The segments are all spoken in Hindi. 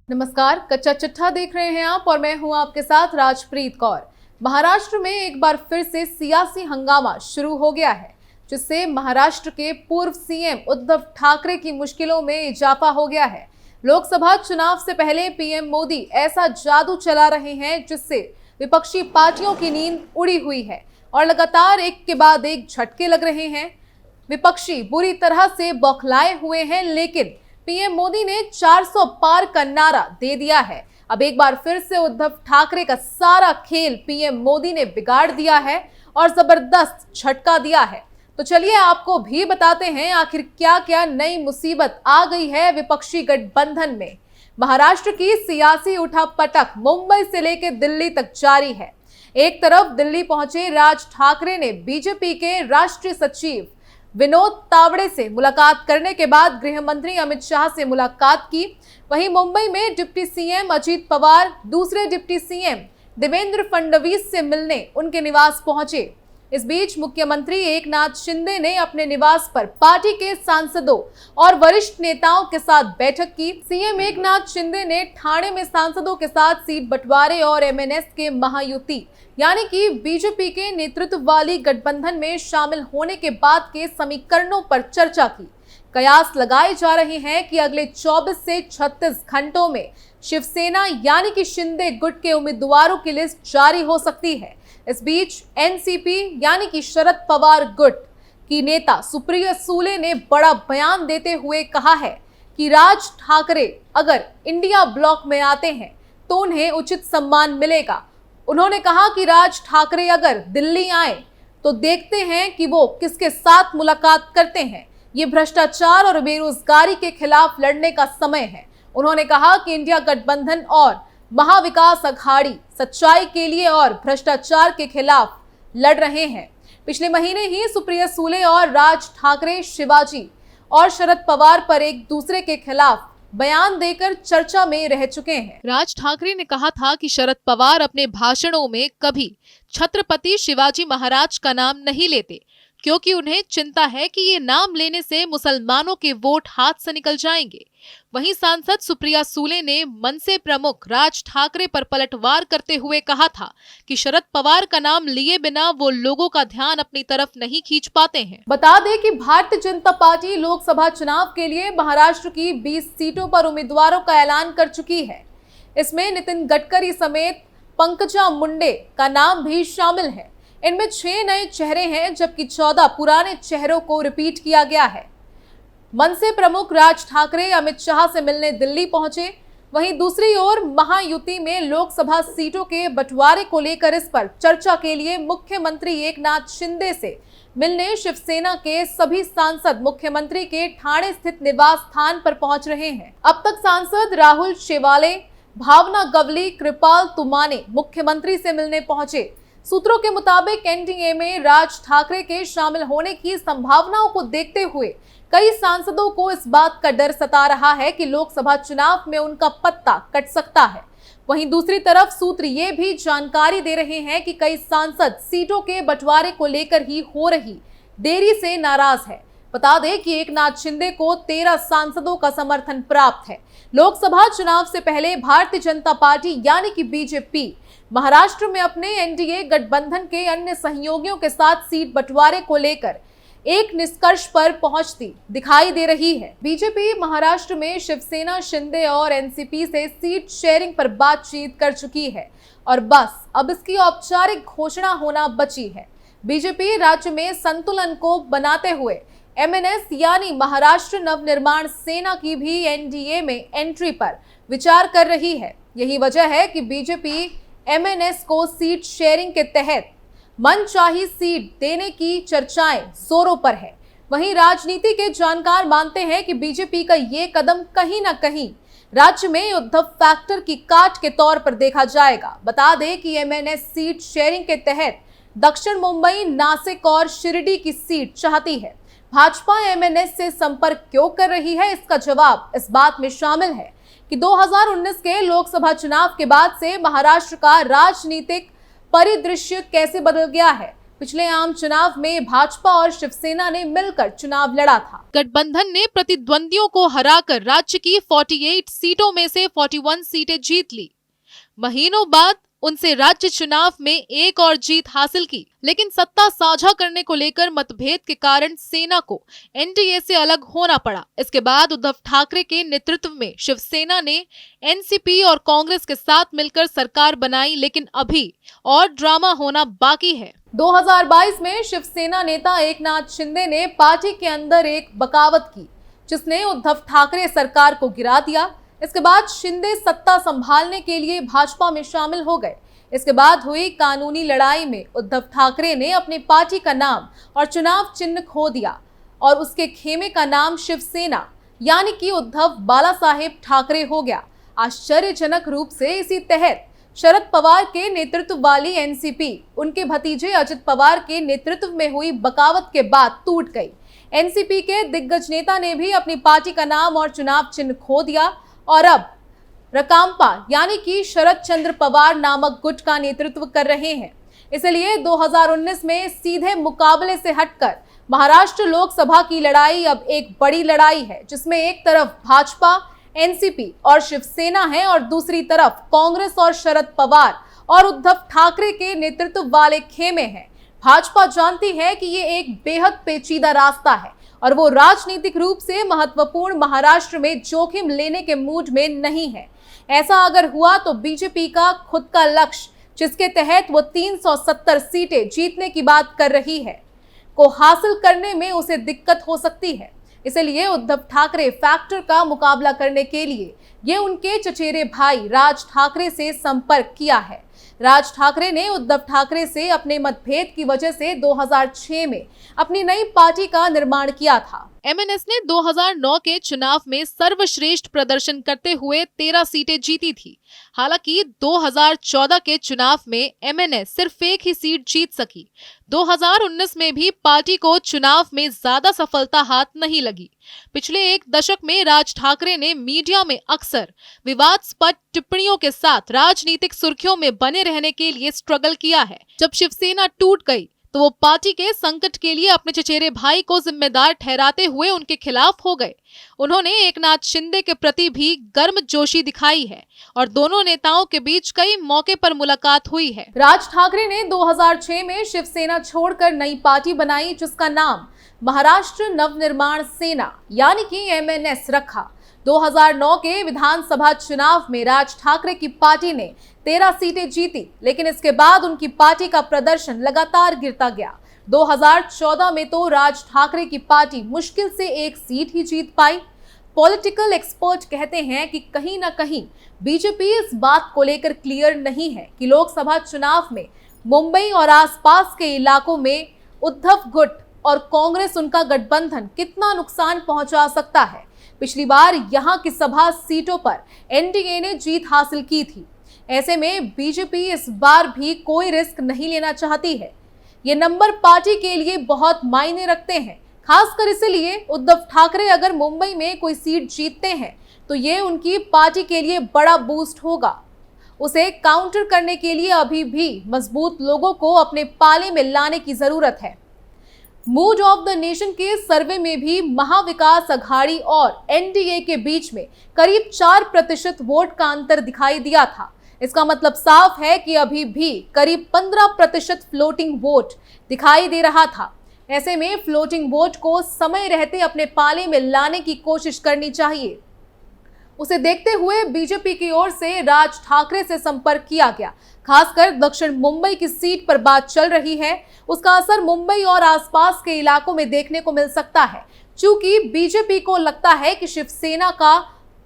नमस्कार, कच्चा चिट्ठा देख रहे हैं आप और मैं हूं आपके साथ राजप्रीत कौर। महाराष्ट्र में एक बार फिर से सियासी हंगामा शुरू हो गया है, जिससे महाराष्ट्र के पूर्व सीएम उद्धव ठाकरे की मुश्किलों में इजाफा हो गया है। लोकसभा चुनाव से पहले पीएम मोदी ऐसा जादू चला रहे हैं जिससे विपक्षी पार्टियों की नींद उड़ी हुई है और लगातार एक के बाद एक झटके लग रहे हैं। विपक्षी बुरी तरह से बौखलाए हुए हैं, लेकिन पीएम मोदी ने 400 पार का नारा दे दिया है। अब एक बार फिर से उद्धव ठाकरे का सारा खेल पीएम मोदी ने बिगाड़ दिया है और जबरदस्त झटका दिया है। तो चलिए आपको भी बताते हैं आखिर क्या क्या नई मुसीबत आ गई है विपक्षी गठबंधन में। महाराष्ट्र की सियासी उठापटक मुंबई से लेकर दिल्ली तक जारी है। एक तरफ दिल्ली पहुंचे राज ठाकरे ने बीजेपी के राष्ट्रीय सचिव विनोद तावड़े से मुलाकात करने के बाद गृह मंत्री अमित शाह से मुलाकात की। वहीं मुंबई में डिप्टी सीएम अजीत पवार दूसरे डिप्टी सीएम देवेंद्र फडणवीस से मिलने उनके निवास पहुंचे। इस बीच मुख्यमंत्री एकनाथ शिंदे ने अपने निवास पर पार्टी के सांसदों और वरिष्ठ नेताओं के साथ बैठक की। सीएम एकनाथ शिंदे ने ठाणे में सांसदों के साथ सीट बंटवारे और एमएनएस के महायुति यानी कि बीजेपी के नेतृत्व वाली गठबंधन में शामिल होने के बाद के समीकरणों पर चर्चा की। कयास लगाए जा रहे हैं कि अगले 24 से 36 घंटों में शिवसेना यानी कि शिंदे गुट के उम्मीदवारों की लिस्ट जारी हो सकती है। इस बीच एनसीपी यानी कि शरद पवार गुट की नेता सुप्रिया सुले ने बड़ा बयान देते हुए कहा है कि राज ठाकरे अगर इंडिया ब्लॉक में आते हैं तो उन्हें उचित सम्मान मिलेगा। उन्होंने कहा कि राज ठाकरे अगर दिल्ली आए तो देखते हैं कि वो किसके साथ मुलाकात करते हैं। ये भ्रष्टाचार और बेरोजगारी के खिलाफ लड़ने का समय है। उन्होंने कहा कि इंडिया गठबंधन और महाविकास अघाड़ी सच्चाई के लिए और भ्रष्टाचार के खिलाफ लड़ रहे हैं। पिछले महीने ही सुप्रिया सुले और राज ठाकरे शिवाजी और शरद पवार पर एक दूसरे के खिलाफ बयान देकर चर्चा में रह चुके हैं। राज ठाकरे ने कहा था कि शरद पवार अपने भाषणों में कभी छत्रपति शिवाजी महाराज का नाम नहीं लेते, क्योंकि उन्हें चिंता है कि ये नाम लेने से मुसलमानों के वोट हाथ से निकल जाएंगे। वहीं सांसद सुप्रिया सुले ने मनसे प्रमुख राज ठाकरे पर पलटवार करते हुए कहा था कि शरद पवार का नाम लिए बिना वो लोगों का ध्यान अपनी तरफ नहीं खींच पाते हैं। बता दें कि भारतीय जनता पार्टी लोकसभा चुनाव के लिए महाराष्ट्र की 20 सीटों पर उम्मीदवारों का ऐलान कर चुकी है। इसमें नितिन गडकरी समेत पंकजा मुंडे का नाम भी शामिल है। इनमें 6 नए चेहरे हैं, जबकि 14 पुराने चेहरों को रिपीट किया गया है। मनसे प्रमुख राज ठाकरे अमित शाह से मिलने दिल्ली पहुंचे। वहीं दूसरी ओर महायुति में लोकसभा सीटों के बंटवारे को लेकर इस पर चर्चा के लिए मुख्यमंत्री एकनाथ शिंदे से मिलने शिवसेना के सभी सांसद मुख्यमंत्री के ठाणे स्थित निवास स्थान पर पहुंच रहे हैं। अब तक सांसद राहुल शेवाले, भावना गवली, कृपाल तुमाने मुख्यमंत्री से मिलने पहुंचे। सूत्रों के मुताबिक एनडीए में राज ठाकरे के शामिल होने की संभावनाओं को देखते हुए कई सांसदों को इस बात का डर सता रहा है कि लोकसभा चुनाव में उनका पत्ता कट सकता है। वहीं दूसरी तरफ सूत्र ये भी जानकारी दे रहे हैं कि कई सांसद सीटों के बंटवारे को लेकर ही हो रही देरी से नाराज है। बता दें कि एकनाथ शिंदे को 13 सांसदों का समर्थन प्राप्त है। लोकसभा चुनाव से पहले भारतीय जनता पार्टी यानी कि बीजेपी महाराष्ट्र में अपने एनडीए गठबंधन के अन्य सहयोगियों के साथ सीट बंटवारे को लेकर एक निष्कर्ष पर पहुंचती दिखाई दे रही है। बीजेपी महाराष्ट्र में शिवसेना, शिंदे और एनसीपी से सीट शेयरिंग पर बातचीत कर चुकी है और बस अब इसकी औपचारिक घोषणा होना बची है। बीजेपी राज्य में संतुलन को बनाते हुए एमएनएस यानी महाराष्ट्र नवनिर्माण सेना की भी एनडीए में एंट्री पर विचार कर रही है। यही वजह है कि बीजेपी एमएनएस को सीट शेयरिंग के तहत मनचाही सीट देने की चर्चाएं जोरों पर है। वहीं राजनीति के जानकार मानते हैं कि बीजेपी का ये कदम कहीं ना कहीं राज्य में उद्धव फैक्टर की काट के तौर पर देखा जाएगा। बता दें कि एमएनएस सीट शेयरिंग के तहत दक्षिण मुंबई, नासिक और शिरडी की सीट चाहती है। भाजपा एमएनएस से संपर्क क्यों कर रही है, इसका जवाब इस बात में शामिल है कि 2019 के लोकसभा चुनाव के बाद से महाराष्ट्र का राजनीतिक परिदृश्य कैसे बदल गया है। पिछले आम चुनाव में भाजपा और शिवसेना ने मिलकर चुनाव लड़ा था। गठबंधन ने प्रतिद्वंदियों को हराकर राज्य की 48 सीटों में से 41 सीटें जीत ली। महीनों बाद उनसे राज्य चुनाव में एक और जीत हासिल की, लेकिन सत्ता साझा करने को लेकर मतभेद के कारण सेना को एनडीए से अलग होना पड़ा। इसके बाद उद्धव ठाकरे के नेतृत्व में शिवसेना ने एनसीपी और कांग्रेस के साथ मिलकर सरकार बनाई, लेकिन अभी और ड्रामा होना बाकी है। 2022 में शिवसेना नेता एकनाथ शिंदे ने पार्टी के अंदर एक बगावत की, जिसने उद्धव ठाकरे सरकार को गिरा दिया। इसके बाद शिंदे सत्ता संभालने के लिए भाजपा में शामिल हो गए। इसके बाद हुई कानूनी लड़ाई में उद्धव ठाकरे ने अपनी पार्टी का नाम और चुनाव चिन्ह खो दिया और उसके खेमे का नाम शिवसेना यानी कि उद्धव बाला साहेब ठाकरे हो गया। आश्चर्यजनक रूप से इसी तहत शरद पवार के नेतृत्व वाली एनसीपी उनके भतीजे अजित पवार के नेतृत्व में हुई बगावत के बाद टूट गई। एनसीपी के दिग्गज नेता ने भी अपनी पार्टी का नाम और चुनाव चिन्ह खो दिया और अब रकांपा यानी कि शरद चंद्र पवार नामक गुट का नेतृत्व कर रहे हैं। इसलिए 2019 में सीधे मुकाबले से हटकर महाराष्ट्र लोकसभा की लड़ाई अब एक बड़ी लड़ाई है, जिसमें एक तरफ भाजपा, एनसीपी और शिवसेना है और दूसरी तरफ कांग्रेस और शरद पवार और उद्धव ठाकरे के नेतृत्व वाले खेमे हैं। भाजपा जानती है कि ये एक बेहद पेचीदा रास्ता है और वो राजनीतिक रूप से महत्वपूर्ण महाराष्ट्र में जोखिम लेने के मूड में नहीं है। ऐसा अगर हुआ तो बीजेपी का खुद का लक्ष्य, जिसके तहत वो 370 सीटें जीतने की बात कर रही है, को हासिल करने में उसे दिक्कत हो सकती है। इसलिए उद्धव ठाकरे फैक्टर का मुकाबला करने के लिए ये उनके चचेरे भाई राज ठाकरे से संपर्क किया है। राज ठाकरे ने उद्धव ठाकरे से अपने मतभेद की वजह से 2006 में अपनी नई पार्टी का निर्माण किया था। एमएनएस ने 2009 के चुनाव में सर्वश्रेष्ठ प्रदर्शन करते हुए 13 सीटें जीती थी। हालांकि 2014 के चुनाव में एमएनएस सिर्फ एक ही सीट जीत सकी। 2019 में भी पार्टी को चुनाव में ज्यादा सफलता हाथ नहीं लगी। पिछले एक दशक में राज ठाकरे ने मीडिया में अक्सर विवादास्पद टिप्पणियों के साथ राजनीतिक सुर्खियों में बने रहने के लिए स्ट्रगल किया है। जब शिवसेना टूट गई तो वो पार्टी के संकट के लिए अपने चचेरे भाई को जिम्मेदार ठहराते हुए उनके खिलाफ हो गए। उन्होंने एकनाथ शिंदे के प्रति भी गर्मजोशी दिखाई है और दोनों नेताओं के बीच कई मौके पर मुलाकात हुई है। राज ठाकरे ने 2006 में शिवसेना छोड़कर नई पार्टी बनाई, जिसका नाम महाराष्ट्र नवनिर्माण सेना यानी कि एमएनएस रखा। 2009 के विधानसभा चुनाव में राज ठाकरे की पार्टी ने 13 सीटें जीती, लेकिन इसके बाद उनकी पार्टी का प्रदर्शन लगातार गिरता गया। 2014 में तो राज ठाकरे की पार्टी मुश्किल से एक सीट ही जीत पाई। पॉलिटिकल एक्सपर्ट कहते हैं कि कहीं ना कहीं बीजेपी इस बात को लेकर क्लियर नहीं है कि लोकसभा चुनाव में मुंबई और आसपास के इलाकों में उद्धव गुट और कांग्रेस उनका गठबंधन कितना नुकसान पहुंचा सकता है। पिछली बार यहां की सभा सीटों पर एनडीए ने जीत हासिल की थी। ऐसे में बीजेपी इस बार भी कोई रिस्क नहीं लेना चाहती है। ये नंबर पार्टी के लिए बहुत मायने रखते हैं, खासकर इसलिए उद्धव ठाकरे अगर मुंबई में कोई सीट जीतते हैं तो ये उनकी पार्टी के लिए बड़ा बूस्ट होगा। उसे काउंटर करने के लिए अभी भी मजबूत लोगों को अपने पाले में लाने की जरूरत है। मूड ऑफ द नेशन के सर्वे में भी महाविकास अघाड़ी और एनडीए के बीच में करीब 4% वोट का अंतर दिखाई दिया था। इसका मतलब साफ है कि अभी भी करीब 15% फ्लोटिंग वोट दिखाई दे रहा था। ऐसे में फ्लोटिंग वोट को समय रहते अपने पाले में लाने की कोशिश करनी चाहिए। उसे देखते हुए बीजेपी की ओर से राज ठाकरे से संपर्क किया गया। खासकर दक्षिण मुंबई की सीट पर बात चल रही है। उसका असर मुंबई और आसपास के इलाकों में देखने को मिल सकता है, क्योंकि बीजेपी को लगता है कि शिवसेना का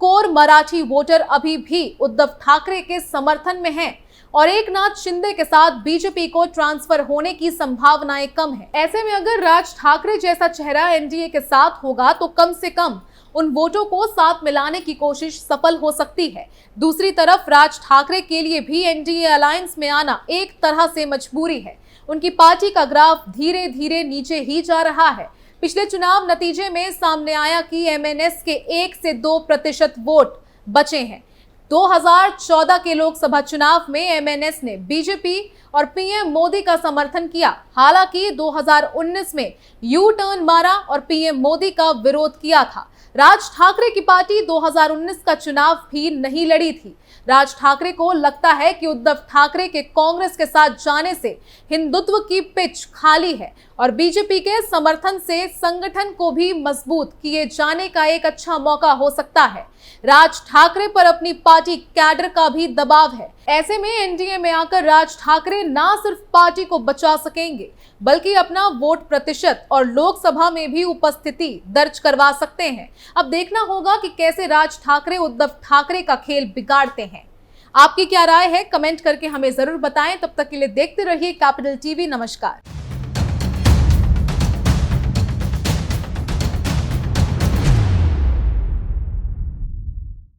कोर मराठी वोटर अभी भी उद्धव ठाकरे के समर्थन में है और एकनाथ शिंदे के साथ बीजेपी को ट्रांसफर होने की संभावनाएं कम है। ऐसे में अगर राज ठाकरे जैसा चेहरा एनडीए के साथ होगा तो कम से कम उन वोटों को साथ मिलाने की कोशिश सफल हो सकती है। दूसरी तरफ राज ठाकरे के लिए भी एनडीए अलायंस में आना एक तरह से मजबूरी है। उनकी पार्टी का ग्राफ धीरे धीरे नीचे ही जा रहा है। पिछले चुनाव नतीजे में सामने आया कि एमएनएस के 1 से 2% वोट बचे हैं। 2014 के लोकसभा चुनाव में एमएनएस ने बीजेपी और पीएम मोदी का समर्थन किया। हालांकि 2019 में यू टर्न मारा और पीएम मोदी का विरोध किया था। राज ठाकरे की पार्टी 2019 का चुनाव भी नहीं लड़ी थी। राज ठाकरे को लगता है कि उद्धव ठाकरे के कांग्रेस के साथ जाने से हिंदुत्व की पिच खाली है और बीजेपी के समर्थन से संगठन को भी मजबूत किए जाने का एक अच्छा मौका हो सकता है। राज ठाकरे पर अपनी पार्टी कैडर का भी दबाव है। ऐसे में एनडीए में आकर राज ठाकरे ना सिर्फ पार्टी को बचा सकेंगे बल्कि अपना वोट प्रतिशत और लोकसभा में भी उपस्थिति दर्ज करवा सकते हैं। अब देखना होगा कि कैसे राज ठाकरे उद्धव ठाकरे का खेल बिगाड़ते हैं। आपकी क्या राय है, कमेंट करके हमें जरूर बताएं। तब तक के लिए देखते रहिए कैपिटल टीवी। नमस्कार।